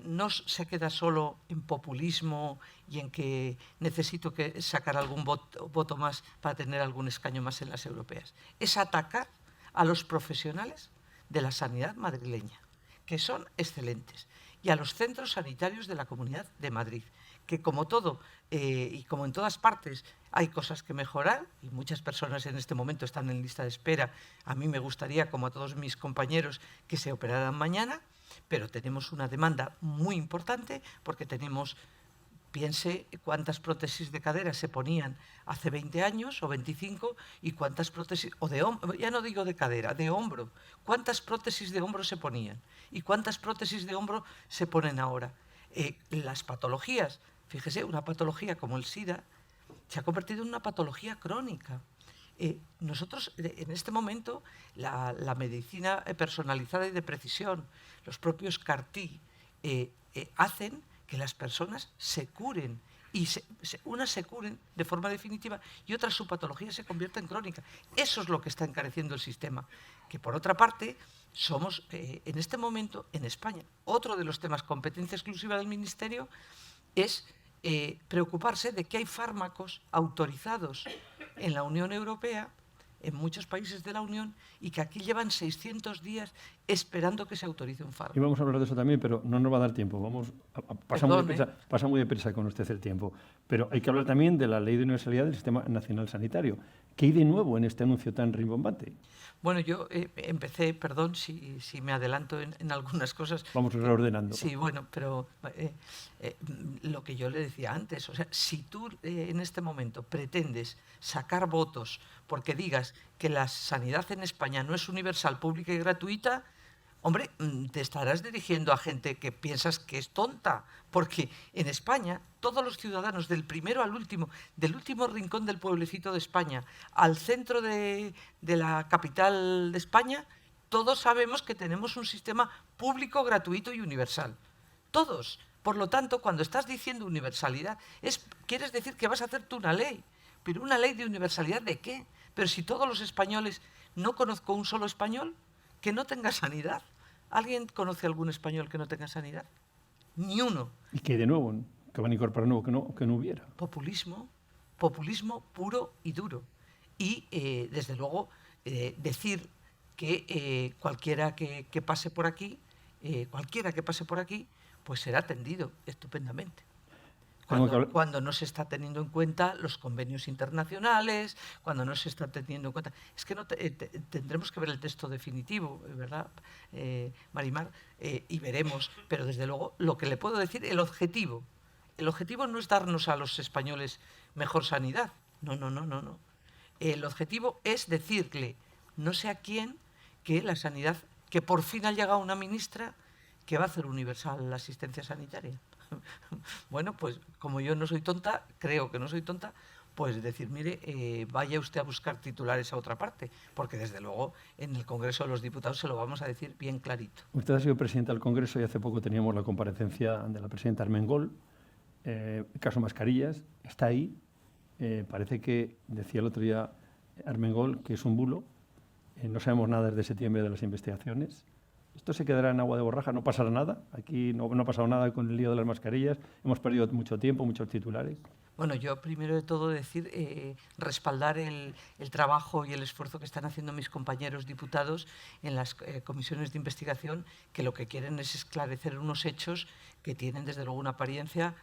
No se queda solo en populismo y en que necesito sacar algún voto más para tener algún escaño más en las europeas. Es atacar a los profesionales de la sanidad madrileña, que son excelentes, y a los centros sanitarios de la Comunidad de Madrid, que como todo y como en todas partes hay cosas que mejorar y muchas personas en este momento están en lista de espera. A mí me gustaría, como a todos mis compañeros, que se operaran mañana, pero tenemos una demanda muy importante porque piense cuántas prótesis de cadera se ponían hace 20 años o 25 y cuántas prótesis, o de hombro, ya no digo de cadera, de hombro, cuántas prótesis de hombro se ponían y cuántas prótesis de hombro se ponen ahora. Las patologías, fíjese, una patología como el SIDA se ha convertido en una patología crónica. Nosotros, en este momento, la medicina personalizada y de precisión, los propios CAR-T, hacen que las personas se curen, y unas se curen de forma definitiva y otras su patología se convierta en crónica. Eso es lo que está encareciendo el sistema. Que por otra parte, somos en este momento, en España, otro de los temas competencia exclusiva del Ministerio es preocuparse de que hay fármacos autorizados en la Unión Europea, en muchos países de la Unión, y que aquí llevan 600 días esperando que se autorice un fármaco. Y vamos a hablar de eso también, pero no nos va a dar tiempo. Pasa muy deprisa con usted el tiempo. Pero hay que hablar también de la Ley de Universalidad del Sistema Nacional Sanitario. ¿Qué hay de nuevo en este anuncio tan rimbombante? Bueno, yo empecé, perdón si me adelanto en algunas cosas. Vamos reordenando. Sí, bueno, pero lo que yo le decía antes, o sea, si tú en este momento pretendes sacar votos porque digas que la sanidad en España no es universal, pública y gratuita, hombre, te estarás dirigiendo a gente que piensas que es tonta, porque en España todos los ciudadanos, del primero al último, del último rincón del pueblecito de España al centro de la capital de España, todos sabemos que tenemos un sistema público, gratuito y universal. Todos. Por lo tanto, cuando estás diciendo universalidad, quieres decir que vas a hacer tú una ley. ¿Pero una ley de universalidad de qué? Pero si todos los españoles, no conozco un solo español que no tenga sanidad. ¿Alguien conoce algún español que no tenga sanidad? Ni uno. ¿Y qué de nuevo? Que van a incorporar nuevo que no hubiera. Populismo puro y duro. Y, desde luego, decir que cualquiera que pase por aquí, pues será atendido estupendamente. cuando no se está teniendo en cuenta los convenios internacionales, cuando no se está teniendo en cuenta... Es que no tendremos que ver el texto definitivo, ¿verdad, Marimar? Y veremos, pero desde luego lo que le puedo decir, el objetivo no es darnos a los españoles mejor sanidad, no. El objetivo es decirle, no sé a quién, que la sanidad, que por fin ha llegado una ministra que va a hacer universal la asistencia sanitaria. Bueno, pues como yo no soy tonta, creo que no soy tonta, pues decir, mire, vaya usted a buscar titulares a otra parte, porque desde luego en el Congreso de los Diputados se lo vamos a decir bien clarito. Usted ha sido presidenta del Congreso y hace poco teníamos la comparecencia de la presidenta Armengol, caso mascarillas, está ahí. Parece que, decía el otro día Armengol, que es un bulo. No sabemos nada desde septiembre de las investigaciones. Esto se quedará en agua de borraja, no pasará nada. Aquí no ha pasado nada con el lío de las mascarillas. Hemos perdido mucho tiempo, muchos titulares. Bueno, yo primero de todo decir, respaldar el trabajo y el esfuerzo que están haciendo mis compañeros diputados en las comisiones de investigación, que lo que quieren es esclarecer unos hechos que tienen desde luego una apariencia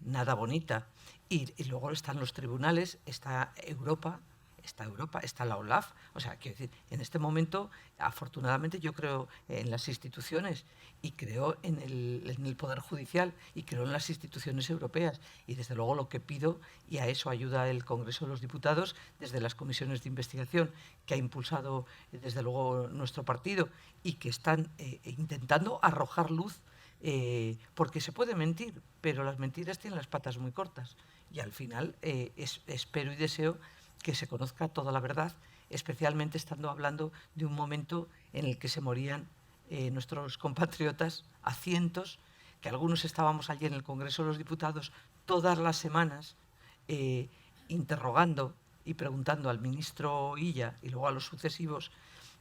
nada bonita. Y luego están los tribunales, está Europa, está la OLAF. O sea, quiero decir, en este momento, afortunadamente, yo creo en las instituciones y creo en el Poder Judicial y creo en las instituciones europeas. Y desde luego lo que pido, y a eso ayuda el Congreso de los Diputados, desde las comisiones de investigación que ha impulsado desde luego nuestro partido y que están intentando arrojar luz, porque se puede mentir, pero las mentiras tienen las patas muy cortas. Y al final espero y deseo que se conozca toda la verdad, especialmente estando hablando de un momento en el que se morían nuestros compatriotas a cientos, que algunos estábamos allí en el Congreso de los Diputados todas las semanas interrogando y preguntando al ministro Illa y luego a los sucesivos,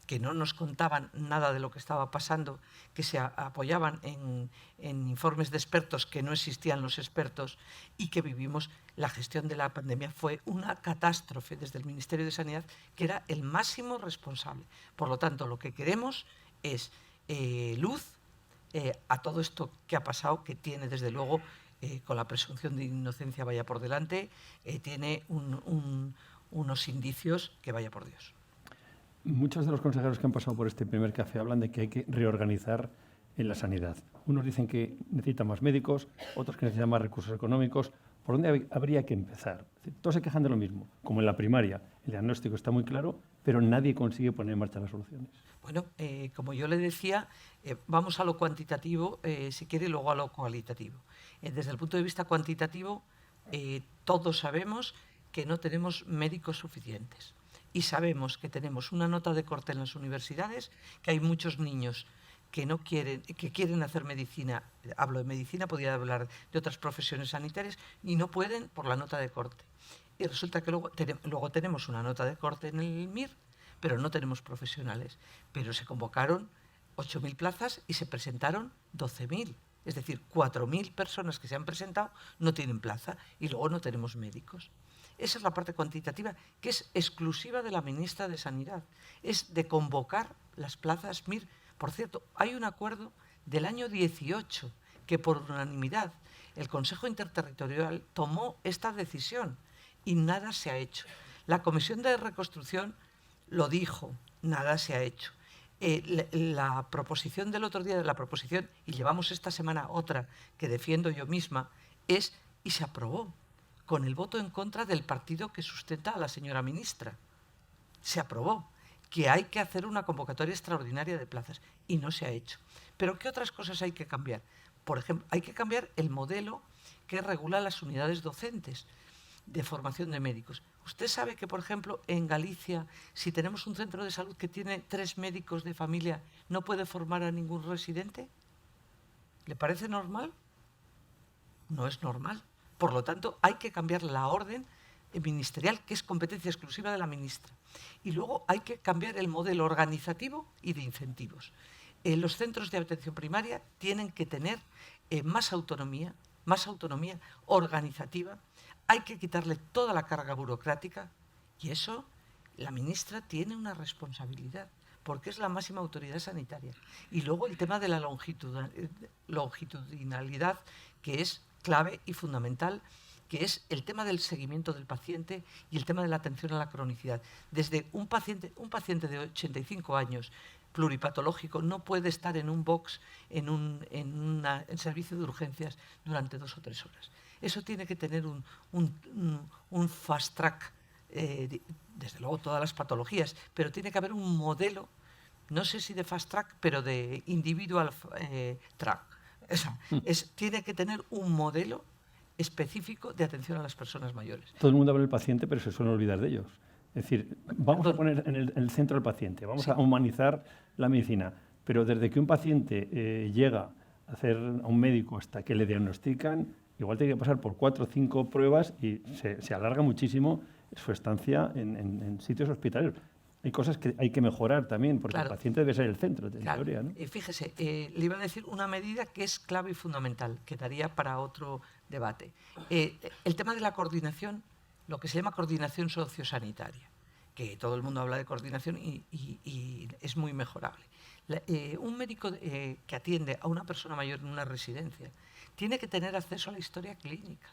que no nos contaban nada de lo que estaba pasando, que se apoyaban en informes de expertos que no existían los expertos y que vivimos. La gestión de la pandemia fue una catástrofe desde el Ministerio de Sanidad, que era el máximo responsable. Por lo tanto, lo que queremos es luz a todo esto que ha pasado, que tiene desde luego, con la presunción de inocencia vaya por delante, tiene unos indicios que vaya por Dios. Muchos de los consejeros que han pasado por este primer café hablan de que hay que reorganizar en la sanidad. Unos dicen que necesitan más médicos, otros que necesitan más recursos económicos. ¿Por dónde habría que empezar? Todos se quejan de lo mismo. Como en la primaria, el diagnóstico está muy claro, pero nadie consigue poner en marcha las soluciones. Bueno, como yo le decía, vamos a lo cuantitativo, si quiere, y luego a lo cualitativo. Desde el punto de vista cuantitativo, todos sabemos que no tenemos médicos suficientes. Y sabemos que tenemos una nota de corte en las universidades, que hay muchos niños que quieren hacer medicina. Hablo de medicina, podría hablar de otras profesiones sanitarias, y no pueden por la nota de corte. Y resulta que luego tenemos una nota de corte en el MIR, pero no tenemos profesionales. Pero se convocaron 8.000 plazas y se presentaron 12.000. Es decir, 4.000 personas que se han presentado no tienen plaza y luego no tenemos médicos. Esa es la parte cuantitativa, que es exclusiva de la ministra de Sanidad. Es de convocar las plazas MIR. Por cierto, hay un acuerdo del año 18 que por unanimidad el Consejo Interterritorial tomó esta decisión y nada se ha hecho. La Comisión de Reconstrucción lo dijo, nada se ha hecho. La proposición del otro día, y llevamos esta semana otra que defiendo yo misma, y se aprobó con el voto en contra del partido que sustenta a la señora ministra. Se aprobó que hay que hacer una convocatoria extraordinaria de plazas y no se ha hecho. Pero ¿qué otras cosas hay que cambiar? Por ejemplo, hay que cambiar el modelo que regula las unidades docentes de formación de médicos. ¿Usted sabe que, por ejemplo, en Galicia, si tenemos un centro de salud que tiene 3 médicos de familia, no puede formar a ningún residente? ¿Le parece normal? No es normal. Por lo tanto, hay que cambiar la orden ministerial, que es competencia exclusiva de la ministra. Y luego hay que cambiar el modelo organizativo y de incentivos. Los centros de atención primaria tienen que tener más autonomía organizativa. Hay que quitarle toda la carga burocrática y eso la ministra tiene una responsabilidad, porque es la máxima autoridad sanitaria. Y luego el tema de la longitudinalidad, que es clave y fundamental, que es el tema del seguimiento del paciente y el tema de la atención a la cronicidad. Desde un paciente de 85 años pluripatológico no puede estar en un box en servicio de urgencias durante 2 o 3 horas. Eso tiene que tener un fast track, desde luego todas las patologías, pero tiene que haber un modelo, no sé si de fast track, pero de individual track. Tiene que tener un modelo específico de atención a las personas mayores. Todo el mundo habla del paciente, pero se suele olvidar de ellos. Es decir, vamos a poner en el centro al paciente, vamos a humanizar la medicina, pero desde que un paciente llega a un médico hasta que le diagnostican, igual tiene que pasar por 4 o 5 pruebas y se alarga muchísimo su estancia en sitios hospitalarios. Hay cosas que hay que mejorar también, porque el paciente debe ser el centro, en teoría, ¿no? Fíjese, le iba a decir una medida que es clave y fundamental, que daría para otro debate. El tema de la coordinación, lo que se llama coordinación sociosanitaria, que todo el mundo habla de coordinación y es muy mejorable. Un médico que atiende a una persona mayor en una residencia tiene que tener acceso a la historia clínica.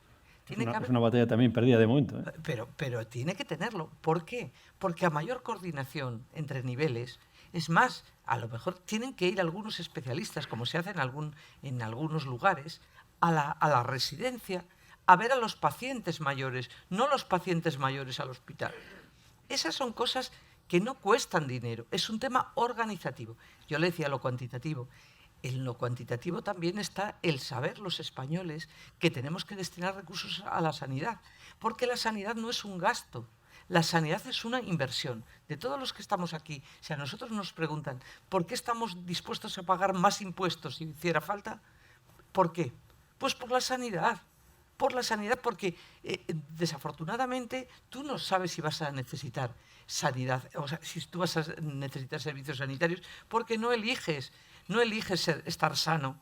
Es una batalla también perdida de momento, ¿eh? Pero tiene que tenerlo. ¿Por qué? Porque a mayor coordinación entre niveles, es más, a lo mejor tienen que ir algunos especialistas, como se hace en algunos lugares, a la residencia a ver a los pacientes mayores, no los pacientes mayores al hospital. Esas son cosas que no cuestan dinero, es un tema organizativo. Yo le decía lo cuantitativo. En lo cuantitativo también está el saber los españoles que tenemos que destinar recursos a la sanidad, porque la sanidad no es un gasto, la sanidad es una inversión. De todos los que estamos aquí, si a nosotros nos preguntan ¿por qué estamos dispuestos a pagar más impuestos si hiciera falta? ¿Por qué? Pues por la sanidad. Por la sanidad, porque desafortunadamente tú no sabes si vas a necesitar sanidad, o sea, si tú vas a necesitar servicios sanitarios, porque no eliges estar sano.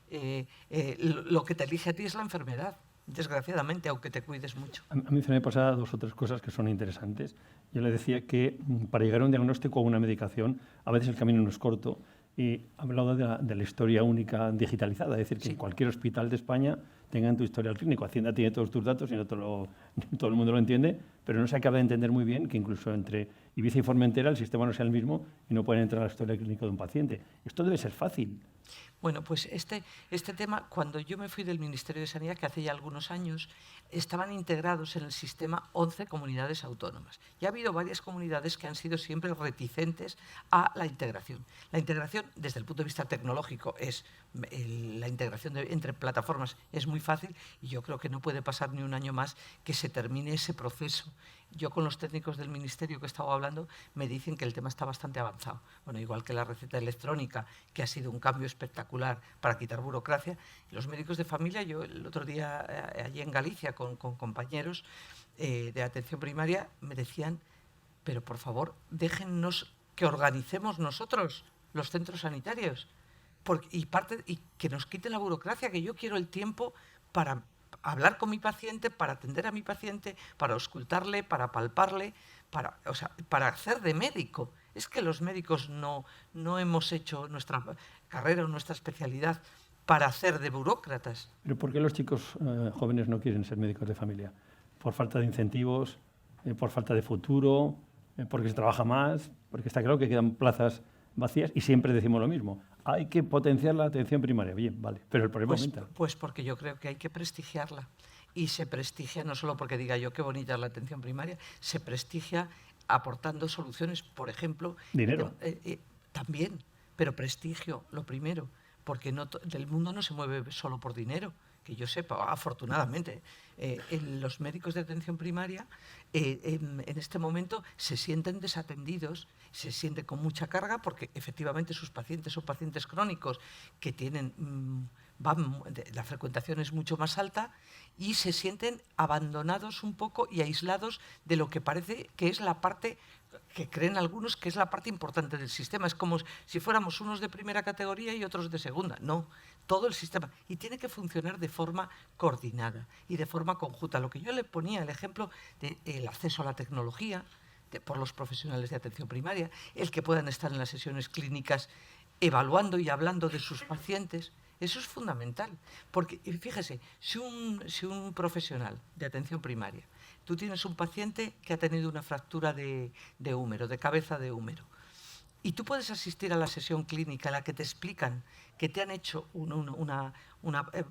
Lo que te elige a ti es la enfermedad, desgraciadamente, aunque te cuides mucho. A mí se me pasan 2 o 3 cosas que son interesantes. Yo le decía que para llegar a un diagnóstico o una medicación, a veces el camino no es corto. Y ha hablado de la historia única digitalizada, es decir, que en cualquier hospital de España tengan tu historial clínico. Hacienda tiene todos tus datos y no todo el mundo lo entiende, pero no se acaba de entender muy bien que incluso entre Ibiza y Formentera el sistema no sea el mismo y no pueden entrar a la historia clínica de un paciente. Esto debe ser fácil. Bueno, pues este tema, cuando yo me fui del Ministerio de Sanidad, que hace ya algunos años, estaban integrados en el sistema 11 comunidades autónomas. Y ha habido varias comunidades que han sido siempre reticentes a la integración. La integración, desde el punto de vista tecnológico, la integración entre plataformas es muy fácil y yo creo que no puede pasar ni un año más que se termine ese proceso. Yo con los técnicos del Ministerio que he estado hablando me dicen que el tema está bastante avanzado. Bueno, igual que la receta electrónica, que ha sido un cambio espectacular para quitar burocracia. Los médicos de familia, yo el otro día allí en Galicia con compañeros de atención primaria me decían, pero por favor, déjennos que organicemos nosotros los centros sanitarios y que nos quiten la burocracia, que yo quiero el tiempo para hablar con mi paciente, para atender a mi paciente, para auscultarle, para palparle, para hacer de médico. Es que los médicos no hemos hecho nuestra carrera o nuestra especialidad para hacer de burócratas. ¿Pero por qué los chicos jóvenes no quieren ser médicos de familia? ¿Por falta de incentivos? ¿Por falta de futuro? ¿Porque se trabaja más? Porque está claro que quedan plazas vacías y siempre decimos lo mismo. Hay que potenciar la atención primaria. Bien, vale, pero el problema aumenta. Pues porque yo creo que hay que prestigiarla. Y se prestigia no solo porque diga yo qué bonita es la atención primaria, se prestigia aportando soluciones, por ejemplo... Dinero. También, pero prestigio, lo primero, porque el mundo no se mueve solo por dinero, que yo sepa, afortunadamente. Los médicos de atención primaria en este momento se sienten desatendidos, se sienten con mucha carga porque efectivamente sus pacientes son pacientes crónicos que tienen... la frecuentación es mucho más alta y se sienten abandonados un poco y aislados de lo que parece que es la parte que creen algunos que es la parte importante del sistema. Es como si fuéramos unos de primera categoría y otros de segunda. No, todo el sistema. Y tiene que funcionar de forma coordinada y de forma conjunta. Lo que yo le ponía, el ejemplo del acceso a la tecnología por los profesionales de atención primaria, el que puedan estar en las sesiones clínicas evaluando y hablando de sus pacientes. Eso es fundamental, porque fíjese, si un profesional de atención primaria, tú tienes un paciente que ha tenido una fractura de húmero, de cabeza de húmero, y tú puedes asistir a la sesión clínica en la que te explican que te han hecho una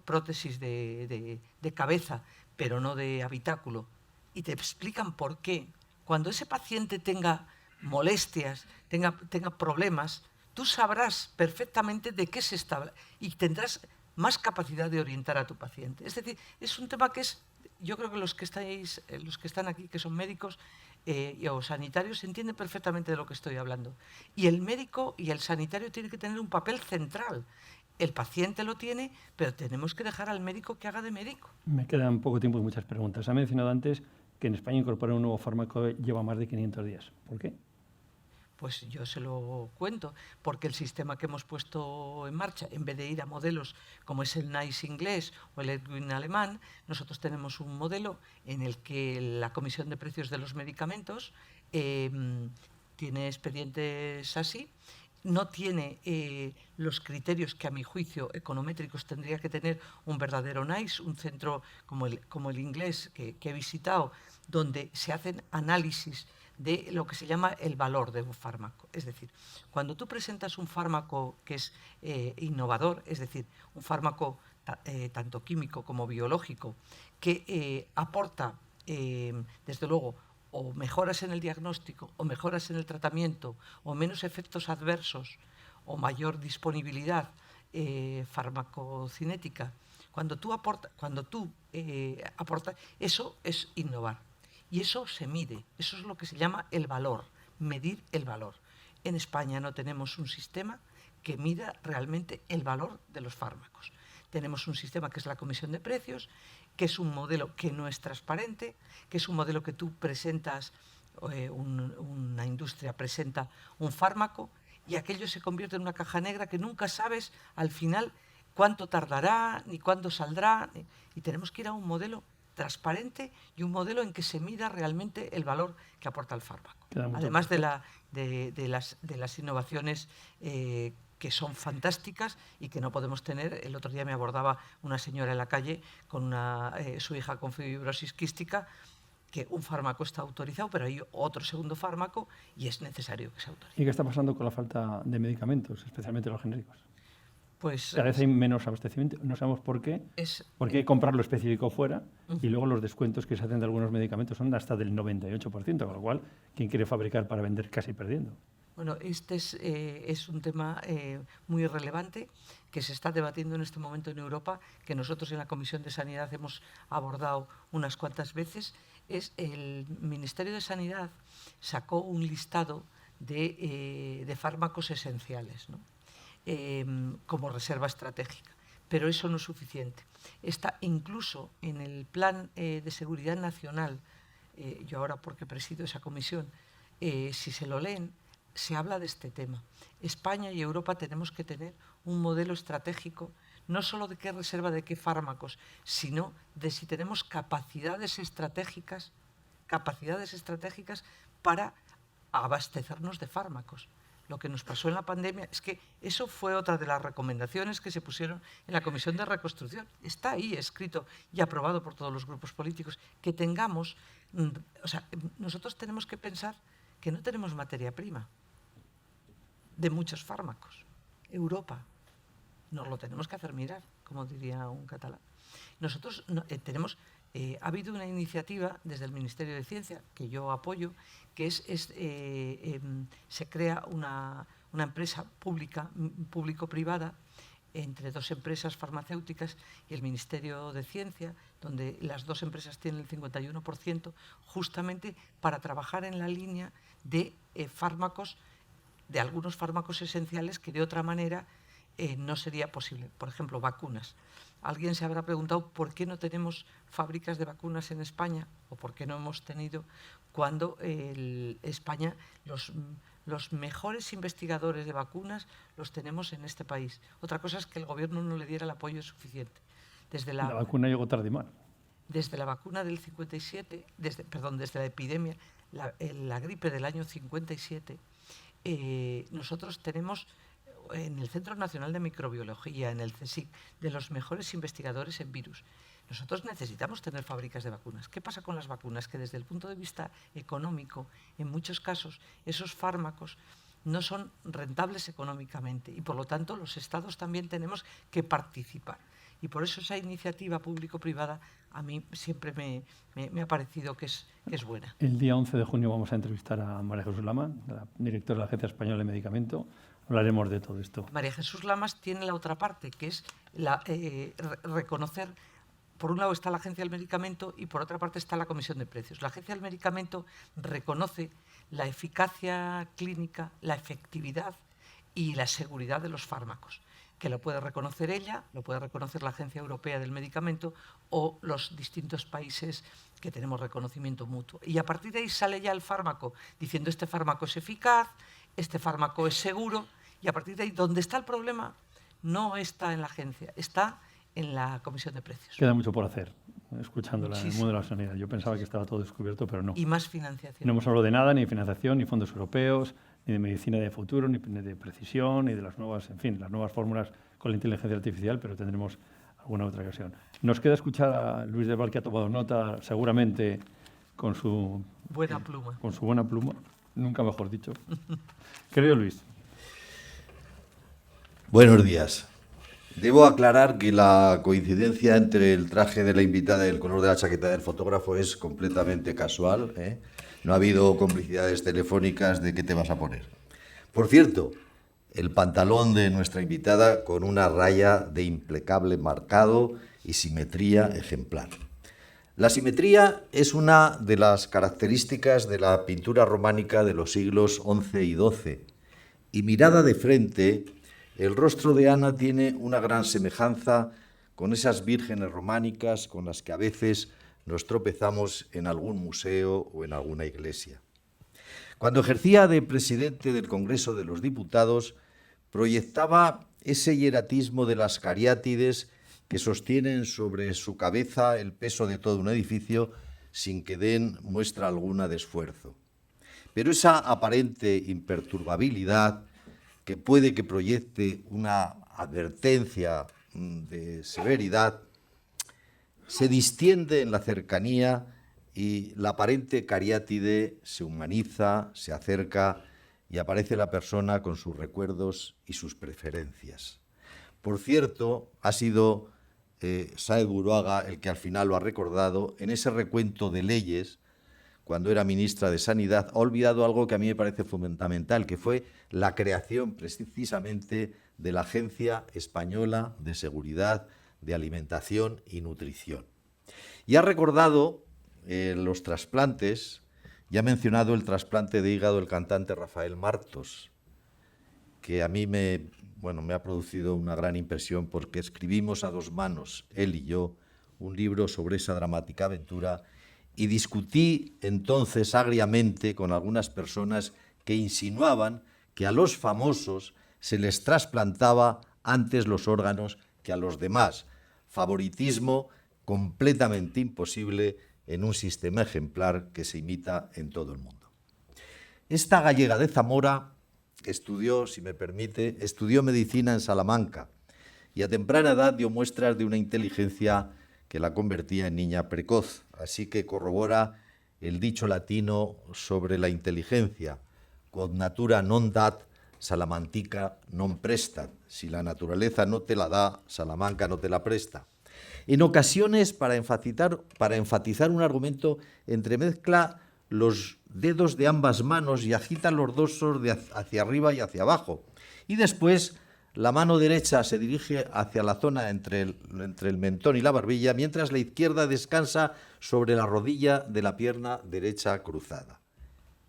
prótesis de cabeza, pero no de habitáculo, y te explican por qué. Cuando ese paciente tenga molestias, tenga problemas, tú sabrás perfectamente de qué se está y tendrás más capacidad de orientar a tu paciente. Es decir, es un tema que yo creo que los que están aquí, que son médicos o sanitarios, entienden perfectamente de lo que estoy hablando. Y el médico y el sanitario tienen que tener un papel central. El paciente lo tiene, pero tenemos que dejar al médico que haga de médico. Me quedan poco tiempo y muchas preguntas. Ha mencionado antes que en España incorporar un nuevo fármaco lleva más de 500 días. ¿Por qué? Pues yo se lo cuento, porque el sistema que hemos puesto en marcha, en vez de ir a modelos como es el NICE inglés o el Edwin alemán, nosotros tenemos un modelo en el que la Comisión de Precios de los Medicamentos tiene expedientes así, no tiene los criterios que a mi juicio econométricos tendría que tener un verdadero NICE, un centro como el inglés que he visitado, donde se hacen análisis de lo que se llama el valor de un fármaco. Es decir, cuando tú presentas un fármaco que es innovador, es decir, un fármaco tanto químico como biológico, que aporta, desde luego, o mejoras en el diagnóstico, o mejoras en el tratamiento, o menos efectos adversos, o mayor disponibilidad farmacocinética, cuando tú aportas, eso es innovar. Y eso se mide, eso es lo que se llama el valor, medir el valor. En España no tenemos un sistema que mida realmente el valor de los fármacos. Tenemos un sistema que es la Comisión de Precios, que es un modelo que no es transparente, que es un modelo que tú presentas, una industria presenta un fármaco y aquello se convierte en una caja negra que nunca sabes al final cuánto tardará, ni cuándo saldrá, y tenemos que ir a un modelo transparente y un modelo en que se mida realmente el valor que aporta el fármaco. Además de las innovaciones que son fantásticas y que no podemos tener. El otro día me abordaba una señora en la calle con su hija con fibrosis quística, que un fármaco está autorizado, pero hay otro segundo fármaco y es necesario que se autorice. ¿Y qué está pasando con la falta de medicamentos, especialmente los genéricos? Pues cada vez hay menos abastecimiento, no sabemos por qué, porque hay que comprar lo específico fuera y luego los descuentos que se hacen de algunos medicamentos son hasta del 98%, con lo cual, ¿quién quiere fabricar para vender casi perdiendo? Bueno, este es un tema muy relevante que se está debatiendo en este momento en Europa, que nosotros en la Comisión de Sanidad hemos abordado unas cuantas veces. El Ministerio de Sanidad sacó un listado de fármacos esenciales, ¿no? Como reserva estratégica, pero eso no es suficiente. Está incluso en el Plan de Seguridad Nacional, yo ahora porque presido esa comisión, si se lo leen, se habla de este tema. España y Europa tenemos que tener un modelo estratégico, no solo de qué reserva de qué fármacos, sino de si tenemos capacidades estratégicas para abastecernos de fármacos. Lo que nos pasó en la pandemia es que eso fue otra de las recomendaciones que se pusieron en la Comisión de Reconstrucción. Está ahí escrito y aprobado por todos los grupos políticos, que tengamos, nosotros tenemos que pensar que no tenemos materia prima de muchos fármacos. Europa, nos lo tenemos que hacer mirar, como diría un catalán. Nosotros ha habido una iniciativa desde el Ministerio de Ciencia, que yo apoyo, que se crea una empresa público-privada entre dos empresas farmacéuticas y el Ministerio de Ciencia, donde las dos empresas tienen el 51%, justamente para trabajar en la línea de fármacos, de algunos fármacos esenciales que de otra manera no sería posible. Por ejemplo, vacunas. Alguien se habrá preguntado por qué no tenemos fábricas de vacunas en España o por qué no hemos tenido, cuando España, los mejores investigadores de vacunas los tenemos en este país. Otra cosa es que el gobierno no le diera el apoyo suficiente. La vacuna llegó tarde y mal. Desde la vacuna del 57, desde la epidemia, la gripe del año 57, nosotros tenemos en el Centro Nacional de Microbiología, en el CSIC, de los mejores investigadores en virus. Nosotros necesitamos tener fábricas de vacunas. ¿Qué pasa con las vacunas? Que desde el punto de vista económico, en muchos casos, esos fármacos no son rentables económicamente y, por lo tanto, los Estados también tenemos que participar. Y por eso esa iniciativa público-privada a mí siempre me ha parecido que es buena. El día 11 de junio vamos a entrevistar a María Jesús Lama, la directora de la Agencia Española de Medicamento. Hablaremos de todo esto. María Jesús Lamas tiene la otra parte, que es reconocer. Por un lado está la Agencia del Medicamento y por otra parte está la Comisión de Precios. La Agencia del Medicamento reconoce la eficacia clínica, la efectividad y la seguridad de los fármacos, que lo puede reconocer ella, lo puede reconocer la Agencia Europea del Medicamento o los distintos países que tenemos reconocimiento mutuo. Y a partir de ahí sale ya el fármaco diciendo este fármaco es eficaz, este fármaco es seguro, y a partir de ahí, donde está el problema, no está en la agencia, está en la Comisión de Precios. Queda mucho por hacer, escuchándola en el mundo de la sanidad. Yo pensaba que estaba todo descubierto, pero no. Y más financiación. No hemos hablado de nada, ni de financiación, ni fondos europeos, ni de medicina de futuro, ni de precisión, ni de las nuevas, en fin, las nuevas fórmulas con la inteligencia artificial, pero tendremos alguna otra ocasión. Nos queda escuchar a Luis del Val, que ha tomado nota, seguramente, con su buena pluma. Con su buena pluma, nunca mejor dicho. Querido Luis. Buenos días. Debo aclarar que la coincidencia entre el traje de la invitada y el color de la chaqueta del fotógrafo es completamente casual, ¿eh? No ha habido complicidades telefónicas de qué te vas a poner. Por cierto, el pantalón de nuestra invitada con una raya de impecable marcado y simetría ejemplar. La simetría es una de las características de la pintura románica de los siglos XI y XII. Y mirada de frente, el rostro de Ana tiene una gran semejanza con esas vírgenes románicas con las que a veces nos tropezamos en algún museo o en alguna iglesia. Cuando ejercía de presidente del Congreso de los Diputados, proyectaba ese hieratismo de las cariátides que sostienen sobre su cabeza el peso de todo un edificio sin que den muestra alguna de esfuerzo. Pero esa aparente imperturbabilidad que puede que proyecte una advertencia de severidad, se distiende en la cercanía y la aparente cariátide se humaniza, se acerca y aparece la persona con sus recuerdos y sus preferencias. Por cierto, ha sido Sáez Buruaga el que al final lo ha recordado, en ese recuento de leyes, cuando era ministra de Sanidad, ha olvidado algo que a mí me parece fundamental, que fue la creación precisamente de la Agencia Española de Seguridad de Alimentación y Nutrición. Y ha recordado los trasplantes, y ha mencionado el trasplante de hígado del cantante Rafael Martos, que a mí me ha producido una gran impresión porque escribimos a dos manos, él y yo, un libro sobre esa dramática aventura. Y discutí entonces agriamente con algunas personas que insinuaban que a los famosos se les trasplantaba antes los órganos que a los demás. Favoritismo completamente imposible en un sistema ejemplar que se imita en todo el mundo. Esta gallega de Zamora estudió, si me permite, estudió medicina en Salamanca y a temprana edad dio muestras de una inteligencia que la convertía en niña precoz. Así que corrobora el dicho latino sobre la inteligencia: quod natura non dat, Salamantica non prestat. Si la naturaleza no te la da, Salamanca no te la presta. En ocasiones, para enfatizar un argumento, entremezcla los dedos de ambas manos y agita los dorsos hacia arriba y hacia abajo. Y después la mano derecha se dirige hacia la zona entre el mentón y la barbilla, mientras la izquierda descansa sobre la rodilla de la pierna derecha cruzada.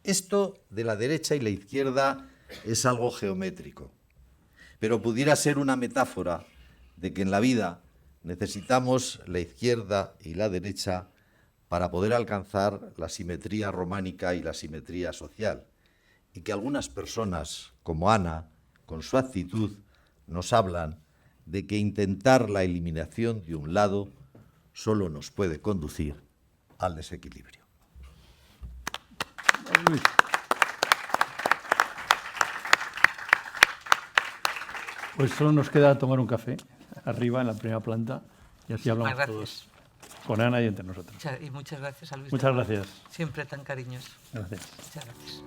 Esto de la derecha y la izquierda es algo geométrico, pero pudiera ser una metáfora de que en la vida necesitamos la izquierda y la derecha para poder alcanzar la simetría románica y la simetría social, y que algunas personas, como Ana, con su actitud, nos hablan de que intentar la eliminación de un lado solo nos puede conducir al desequilibrio. Pues solo nos queda tomar un café arriba, en la primera planta, y así hablamos Muchas todos con Ana y entre nosotros. Y muchas gracias a Luis. Muchas gracias. Siempre tan cariñoso. Gracias. Muchas gracias.